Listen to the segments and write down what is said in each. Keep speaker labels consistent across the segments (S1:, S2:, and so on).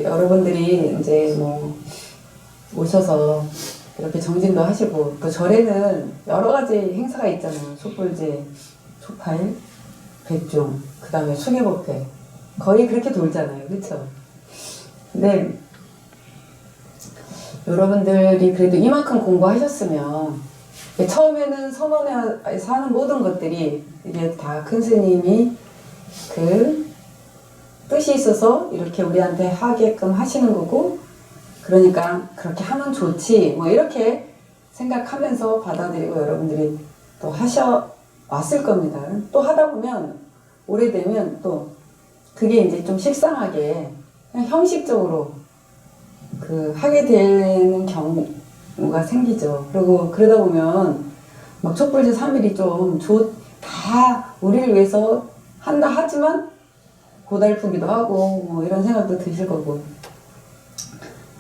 S1: 여러분들이 이제 뭐 오셔서 이렇게 정진도 하시고 또 절에는 여러 가지 행사가 있잖아요. 촛불제, 초파일, 백중, 그 다음에 수계법회 거의 그렇게 돌잖아요. 그쵸? 근데 여러분들이 그래도 이만큼 공부하셨으면 처음에는 선원에서 하는 모든 것들이 이게 다 큰 스님이 그 뜻이 있어서 이렇게 우리한테 하게끔 하시는 거고, 그러니까 그렇게 하면 좋지 뭐 이렇게 생각하면서 받아들이고 여러분들이 또 왔을 겁니다. 또 하다 보면 오래되면 또 그게 이제 좀 식상하게 그냥 형식적으로 그 하게 되는 경우가 생기죠. 그리고 그러다 보면 막 촛불제 3일이 좀 다 우리를 위해서 한다 하지만 고달프기도 하고 뭐 이런 생각도 드실 거고,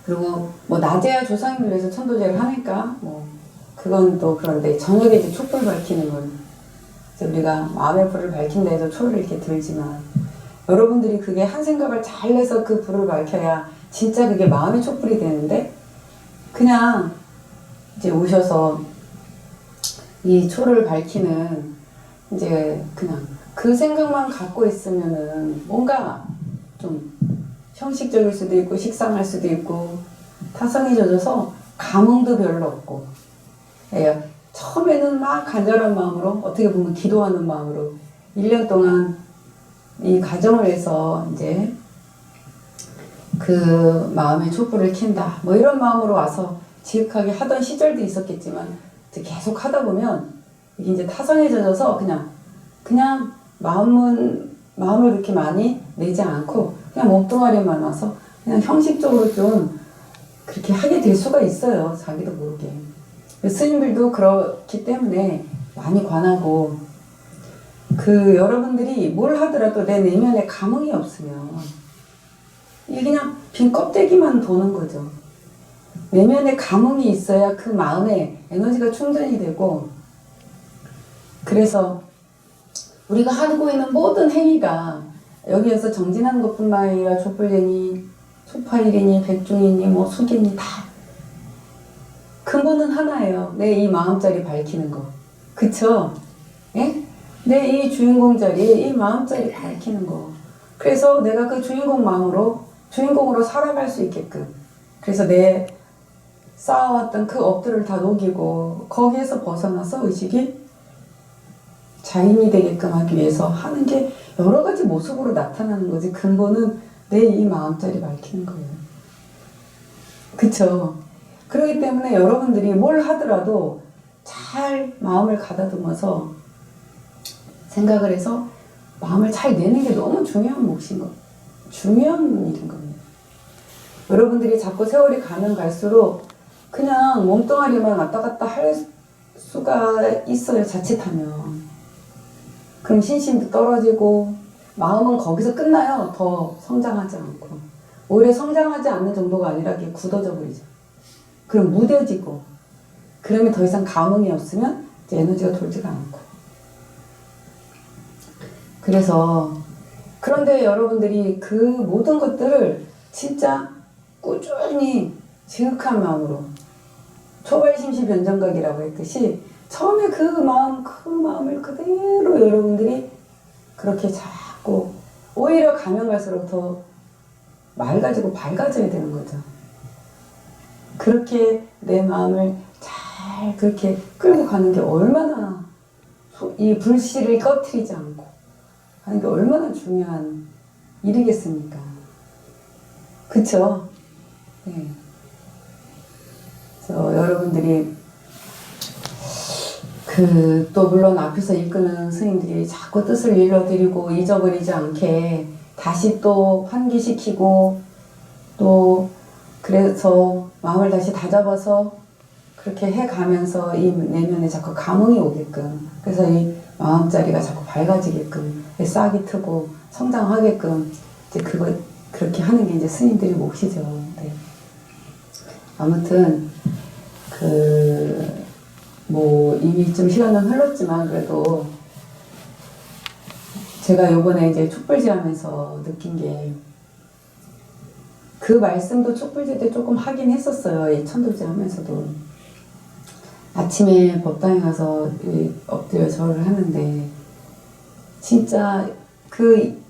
S1: 그리고 뭐 낮에야 조상님을 위해서 천도제를 하니까 뭐 그건 또 그런데 저녁에 이제 촛불 밝히는 건 이제 우리가 마음의 불을 밝힌다 해서 초를 이렇게 들지만 여러분들이 그게 한 생각을 잘 내서 그 불을 밝혀야 진짜 그게 마음의 촛불이 되는데, 그냥 이제 오셔서 이 초를 밝히는 이제 그냥 그 생각만 갖고 있으면은 뭔가 좀 형식적일 수도 있고 식상할 수도 있고 타성이 젖어서 감흥도 별로 없고, 예, 처음에는 막 간절한 마음으로 어떻게 보면 기도하는 마음으로 1년 동안 이 가정을 위해서 이제 그 마음의 촛불을 켠다 뭐 이런 마음으로 와서 지극하게 하던 시절도 있었겠지만 이제 계속 하다 보면 이게 이제 타성에 젖어서 그냥 마음을 그렇게 많이 내지 않고 그냥 몸뚱아리만 와서 그냥 형식적으로 좀 그렇게 하게 될 수가 있어요. 자기도 모르게. 스님들도 그렇기 때문에 많이 관하고, 그 여러분들이 뭘 하더라도 내 내면에 감흥이 없으면 이게 그냥 빈 껍데기만 도는 거죠. 내면에 감흥이 있어야 그 마음에 에너지가 충전이 되고, 그래서 우리가 하고 있는 모든 행위가 여기에서 정진하는 것뿐만 아니라 촛불제니 초파일이니 백중이니 뭐 수계니 다 근본은 하나예요. 내 이 마음자리 밝히는 거. 그쵸? 예? 내 이 주인공 자리, 이 마음자리 밝히는 거. 그래서 내가 그 주인공으로 살아갈 수 있게끔. 그래서 내 쌓아왔던 그 업들을 다 녹이고 거기에서 벗어나서 의식이 자인이 되게끔 하기 위해서 하는 게 여러 가지 모습으로 나타나는 거지, 근본은 내 이 마음자리 밝히는 거예요. 그쵸? 그렇기 때문에 여러분들이 뭘 하더라도 잘 마음을 가다듬어서 생각을 해서 마음을 잘 내는 게 너무 중요한 일인 겁니다. 여러분들이 자꾸 세월이 가면 갈수록 그냥 몸뚱아리만 왔다 갔다 할 수가 있어요. 자칫하면. 그럼 신심도 떨어지고 마음은 거기서 끝나요. 더 성장하지 않고. 오히려 성장하지 않는 정도가 아니라 이게 굳어져 버리죠. 그럼 무뎌지고, 그러면 더 이상 감흥이 없으면 이제 에너지가 돌지가 않고. 그래서 그런데 여러분들이 그 모든 것들을 진짜 꾸준히 지극한 마음으로 초발심시 변정각이라고 했듯이 처음에 그 마음을 그대로 여러분들이 그렇게 자꾸 오히려 가면 갈수록 더 맑아지고 밝아져야 되는 거죠. 그렇게 내 마음을 잘 그렇게 끌고 가는 게 얼마나 이 불씨를 꺼트리지 않고 하는 게 얼마나 중요한 일이겠습니까? 그쵸? 네. 그래서 여러분들이 또 물론 앞에서 이끄는 스님들이 자꾸 뜻을 일러드리고 잊어버리지 않게 다시 또 환기시키고, 또 그래서 마음을 다시 다잡아서 그렇게 해가면서 이 내면에 자꾸 감흥이 오게끔, 그래서 이 마음자리가 자꾸 밝아지게끔 싹이 트고 성장하게끔 이제 그렇게 하는 게 이제 스님들이 몫이죠. 네. 아무튼 뭐 이미 좀 시간은 흘렀지만 그래도 제가 요번에 이제 촛불제 하면서 느낀 게, 그 말씀도 촛불제 때 조금 하긴 했었어요. 이 천도제 하면서도. 아침에 법당에 가서 엎드려 절을 하는데 진짜 그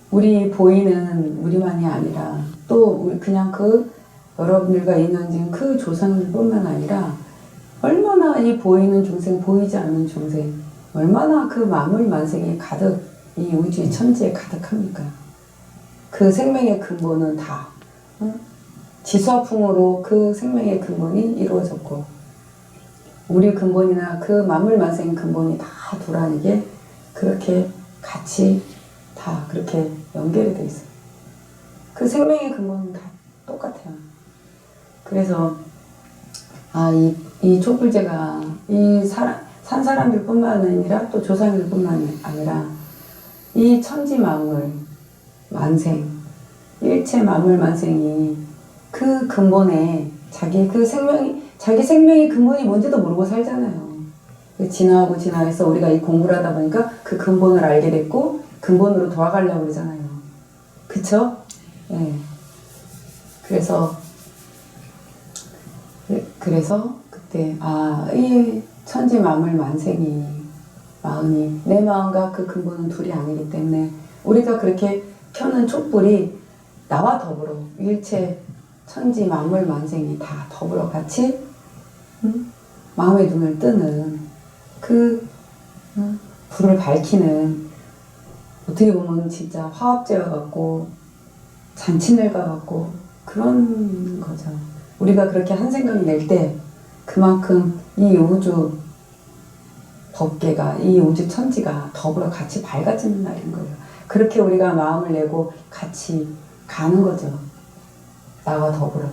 S1: 우리 보이는 우리만이 아니라 또 그냥 그 여러분들과 인연 지은 그 조상들뿐만 아니라 얼마나 이 보이는 중생, 보이지 않는 중생, 얼마나 그 만물만생이 가득 이 우주 천지에 가득합니까? 그 생명의 근본은 다 지수화풍으로 그 생명의 근본이 이루어졌고 우리 근본이나 그 만물만생의 근본이 다 두라니게 그렇게 같이 다 그렇게 연결이 돼 있어요. 그 생명의 근본은 다 똑같아요. 그래서 이 촛불제가 산 사람들뿐만 아니라 또 조상들뿐만 아니라 이 천지 만물 만생 일체 만물 만생이 그 근본에 자기 생명의 근본이 뭔지도 모르고 살잖아요. 진화하고 진화해서 우리가 이 공부를 하다 보니까 그 근본을 알게 됐고 근본으로 돌아가려고 그러잖아요. 그쵸? 네. 그래서 그때 이 천지 만물 만생이 마음이 내 마음과 그 근본은 둘이 아니기 때문에 우리가 그렇게 켜는 촛불이 나와 더불어 일체 천지 만물 만생이 다 더불어 같이 마음의 눈을 뜨는 그 불을 밝히는 어떻게 보면 진짜 화합제와 같고 잔치날과 같고 그런 거죠. 우리가 그렇게 한 생각을 낼 때 그만큼 이 우주 법계가 이 우주 천지가 더불어 같이 밝아지는 날인 거예요. 그렇게 우리가 마음을 내고 같이 가는 거죠. 나와 더불어.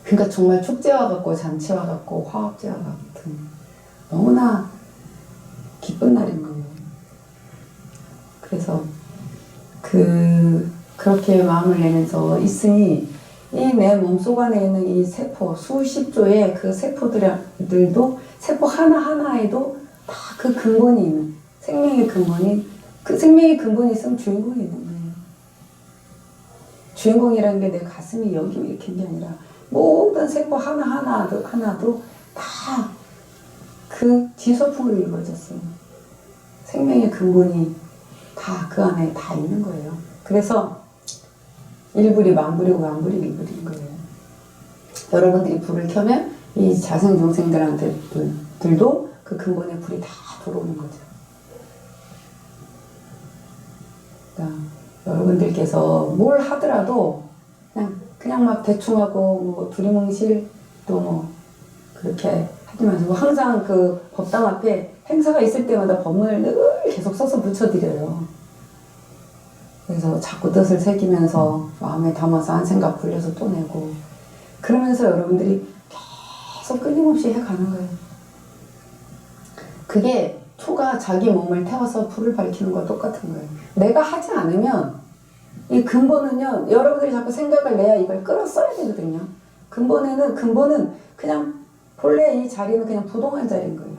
S1: 그러니까 정말 축제와 같고 잔치와 같고 화합제와 같은 너무나 기쁜 날인 거예요. 그래서 그렇게 마음을 내면서 있으니 이 내 몸속 안에 있는 이 세포 수십 조의 그 세포들도 세포 하나하나에도 다 그 근본이 있는 생명의 근본이 그 생명의 근본이 있으면 주인공이 있는 거예요. 주인공이라는 게 내 가슴이 여기 이렇게 있는 게 아니라 모든 세포 하나도 다 그 지소풍으로 이루어졌어요. 생명의 근본이 다 그 안에 다 있는 거예요. 그래서 일불이 만불이고 만불이 일불인 거예요. 여러분들이 불을 켜면 이 자생중생들도 그 근본의 불이 다 들어오는 거죠. 그러니까 여러분들께서 뭘 하더라도 그냥 막 대충 하고 뭐 두리뭉실 또 뭐 그렇게 하지 마시고 항상 그 법당 앞에 행사가 있을 때마다 법문을 늘 계속 써서 붙여드려요. 그래서 자꾸 뜻을 새기면서 마음에 담아서 한 생각 불려서 또 내고 그러면서 여러분들이 계속 끊임없이 해가는 거예요. 그게 초가 자기 몸을 태워서 불을 밝히는 거와 똑같은 거예요. 내가 하지 않으면 이 근본은요, 여러분들이 자꾸 생각을 내야 이걸 끌어써야 되거든요. 근본은 그냥 본래 이 자리는 그냥 부동한 자리인 거예요.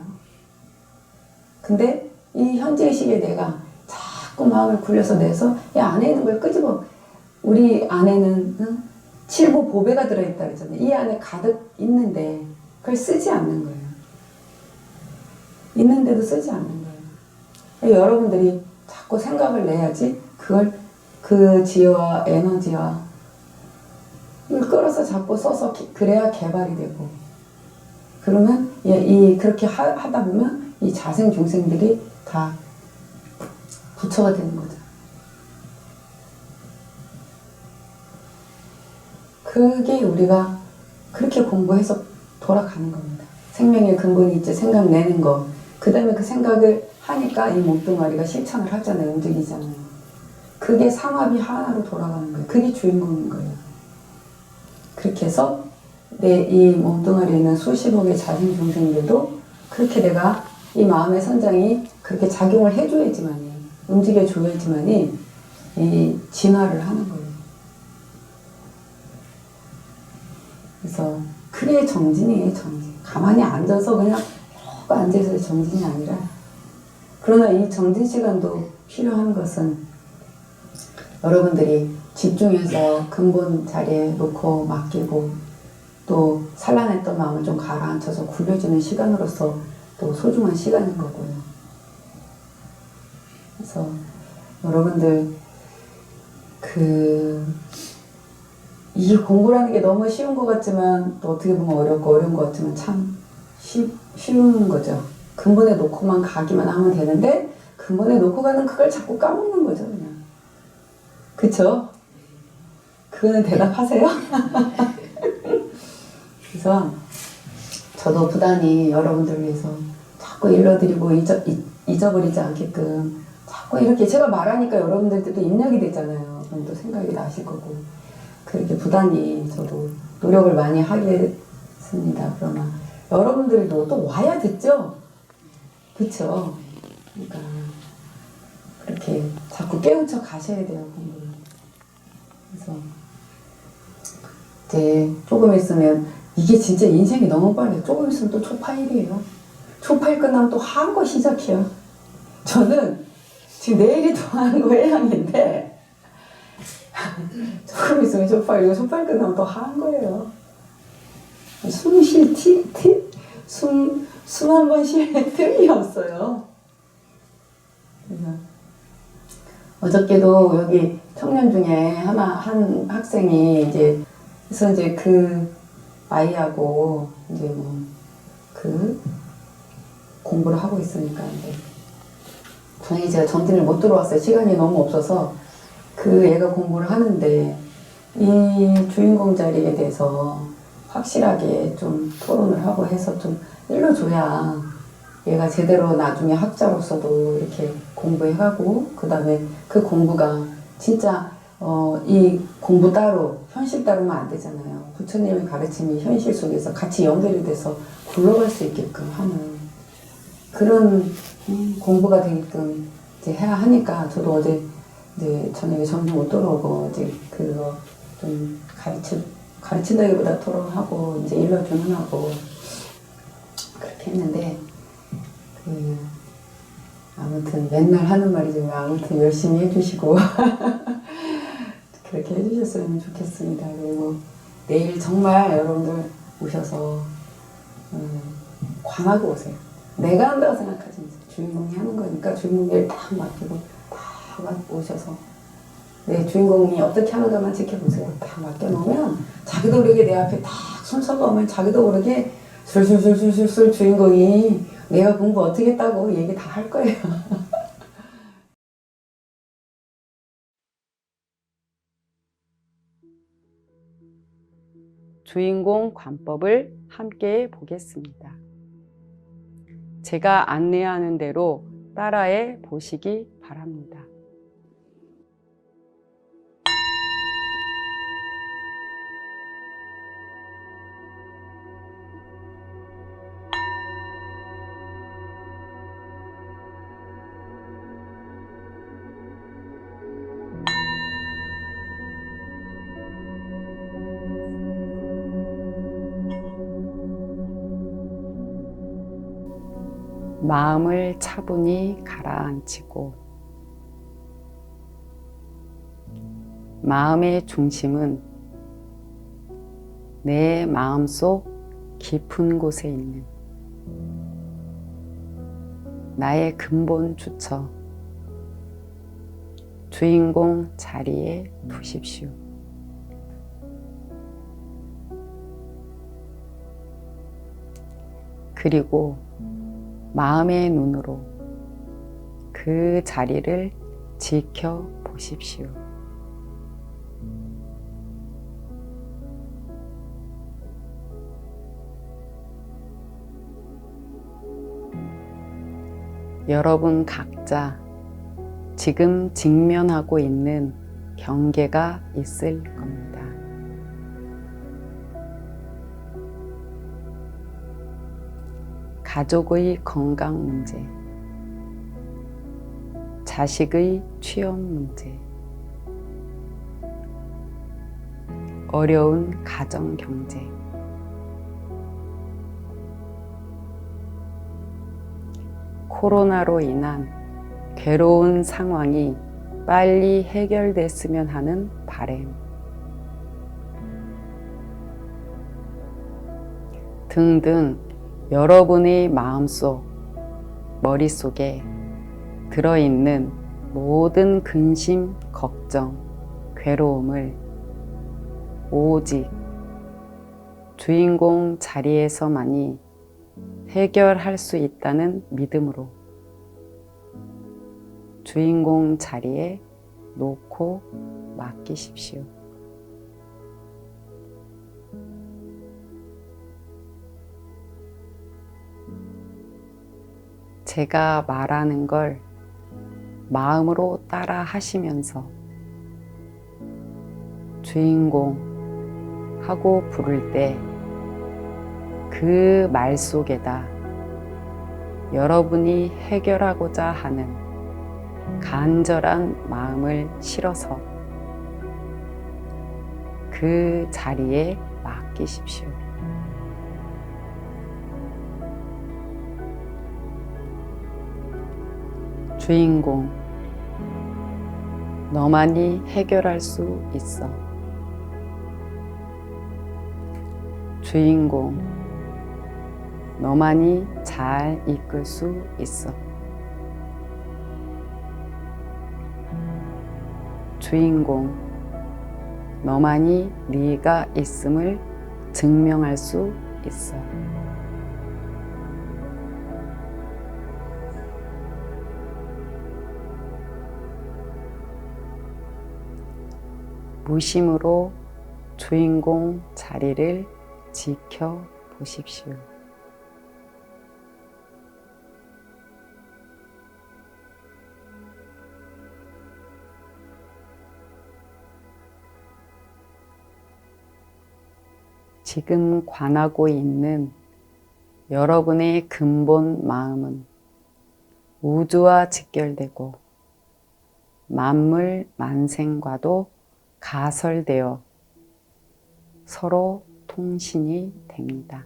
S1: 근데 이 현재의 시기에 내가 자꾸 마음을 굴려서 내서 이 안에 있는 걸 끄집어. 우리 안에는 칠보 보배가 들어있다 그랬잖아요. 이 안에 가득 있는데 그걸 쓰지 않는 거예요. 있는데도 쓰지 않는 거예요. 여러분들이 자꾸 생각을 내야지 그걸 그 지혜와 에너지와 이걸 끌어서 자꾸 써서 그래야 개발이 되고 그러면 그렇게 하다 보면 이 자생 중생들이 다 부처가 되는 거죠. 그게 우리가 그렇게 공부해서 돌아가는 겁니다. 생명의 근본이 있지 생각 내는 거. 그 다음에 그 생각을 하니까 이 몸뚱아리가 실천을 하잖아요. 움직이잖아요. 그게 삼합이 하나로 돌아가는 거예요. 그게 주인공인 거예요. 그렇게 해서 내 이 몸뚱아리에 있는 수십억의 자생 중생들도 그렇게 내가 이 마음의 선장이 그렇게 작용을 해줘야지만이 움직여줘야지만이 이 진화를 하는 거예요. 그래서 그게 정진이에요. 정진. 가만히 앉아서 그냥 앉아서 정진이 아니라 그러나 이 정진 시간도 필요한 것은 여러분들이 집중해서 근본 자리에 놓고 맡기고 또 산란했던 마음을 좀 가라앉혀서 굴려주는 시간으로서 또 소중한 시간인 거고요. 그래서 여러분들 이 공부라는 게 너무 쉬운 것 같지만 또 어떻게 보면 어렵고 어려운 것 같지만 참 쉬운 거죠. 근본에 놓고만 가기만 하면 되는데 근본에 놓고 가는 그걸 자꾸 까먹는 거죠, 그냥. 그쵸? 그거는 대답하세요? 그래서 저도 부단히 여러분들 위해서 자꾸 일러드리고 잊어버리지 않게끔 자꾸 이렇게 제가 말하니까 여러분들도 입력이 되잖아요. 그럼 또 생각이 나실 거고 그렇게 부단히 저도 노력을 많이 하겠습니다. 그러나 여러분들도 또 와야 됐죠? 그쵸? 그러니까 그렇게 자꾸 깨우쳐 가셔야 돼요, 공부를. 그래서 이제 조금 있으면 이게 진짜 인생이 너무 빨라요. 조금 있으면 또 초파일이에요. 초파일 끝나면 또 한거 시작해요. 저는 지금 내일이 또 한거 해양인데 조금 있으면 초파일, 초파일 끝나면 또 한거예요. 숨 쉴 숨 한 번 쉴 틈이 없어요. 그래서 어저께도 여기 청년 중에 한 학생이 이제 그래서 이제 그 아이하고 이제 공부를 하고 있으니까 이제 저녁에 제가 점심을 못 들어왔어요. 시간이 너무 없어서 그 애가 공부를 하는데 이 주인공 자리에 대해서 확실하게 좀 토론을 하고 해서 좀 일러줘야 얘가 제대로 나중에 학자로서도 이렇게 공부해가고 그 다음에 그 공부가 진짜 이 공부 따로 현실 따로만 안 되잖아요. 부처님의 가르침이 현실 속에서 같이 연결이 돼서 굴러갈 수 있게끔 하는 그런 공부가 되게끔 이제 해야 하니까 저도 어제 이제 저녁에 점심 못 들어오고 이제 그거 좀 가르친다기보다 토론하고 이제 일러주는 하고 그렇게 했는데 아무튼 맨날 하는 말이지만 아무튼 열심히 해주시고 그렇게 해주셨으면 좋겠습니다. 그리고 내일 정말 여러분들 오셔서 관하고 오세요. 내가 한다고 생각하지 마세요. 주인공이 하는 거니까 주인공 일 딱 맡기고 다 오셔서 내 주인공이 어떻게 하는가만 지켜보세요. 다 맡겨놓으면 자기도 모르게 내 앞에 딱 순서가 오면 자기도 모르게 술술술술술 주인공이 내가 공부 어떻게 했다고 얘기 다 할 거예요. 주인공 관법을 함께 보겠습니다. 제가 안내하는 대로 따라해 보시기 바랍니다. 마음을 차분히 가라앉히고 마음의 중심은 내 마음속 깊은 곳에 있는 나의 근본 주처 주인공 자리에 두십시오. 그리고 마음의 눈으로 그 자리를 지켜보십시오. 여러분 각자 지금 직면하고 있는 경계가 있을 겁니다. 가족의 건강 문제, 자식의 취업 문제, 어려운 가정 경제, 코로나로 인한 괴로운 상황이 빨리 해결됐으면 하는
S2: 바램 등등 여러분의 마음속, 머릿속에 들어있는 모든 근심, 걱정, 괴로움을 오직 주인공 자리에서만이 해결할 수 있다는 믿음으로 주인공 자리에 놓고 맡기십시오. 제가 말하는 걸 마음으로 따라 하시면서 주인공 하고 부를 때 그 말 속에다 여러분이 해결하고자 하는 간절한 마음을 실어서 그 자리에 맡기십시오. 주인공, 너만이 해결할 수 있어. 주인공, 너만이 잘 이끌 수 있어. 주인공, 너만이 네가 있음을 증명할 수 있어. 무심으로 주인공 자리를 지켜보십시오. 지금 관하고 있는 여러분의 근본 마음은 우주와 직결되고 만물 만생과도 가설되어 서로 통신이 됩니다.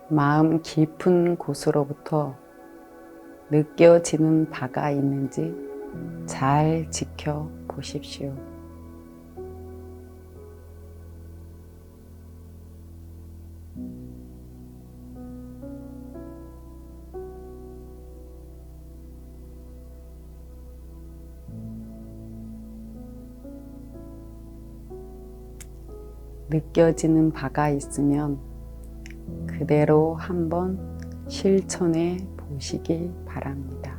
S2: 마음 깊은 곳으로부터 느껴지는 바가 있는지 잘 지켜보십시오. 느껴지는 바가 있으면 그대로 한번 실천해 보시기 바랍니다.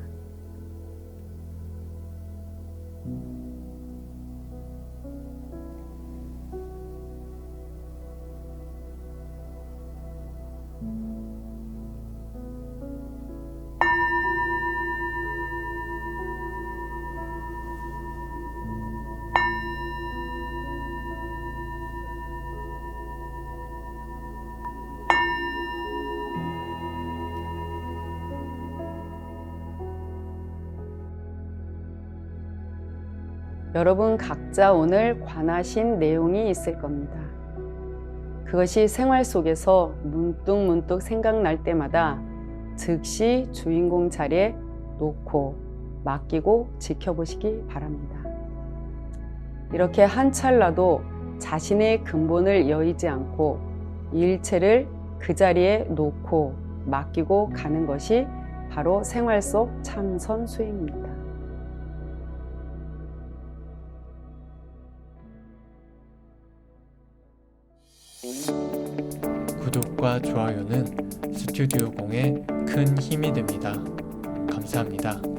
S2: 여러분 각자 오늘 관하신 내용이 있을 겁니다. 그것이 생활 속에서 문득문득 생각날 때마다 즉시 주인공 자리에 놓고 맡기고 지켜보시기 바랍니다. 이렇게 한 찰나도 자신의 근본을 여의지 않고 일체를 그 자리에 놓고 맡기고 가는 것이 바로 생활 속 참선 수행입니다.
S3: 구독과 좋아요는 스튜디오 공에 큰 힘이 됩니다. 감사합니다.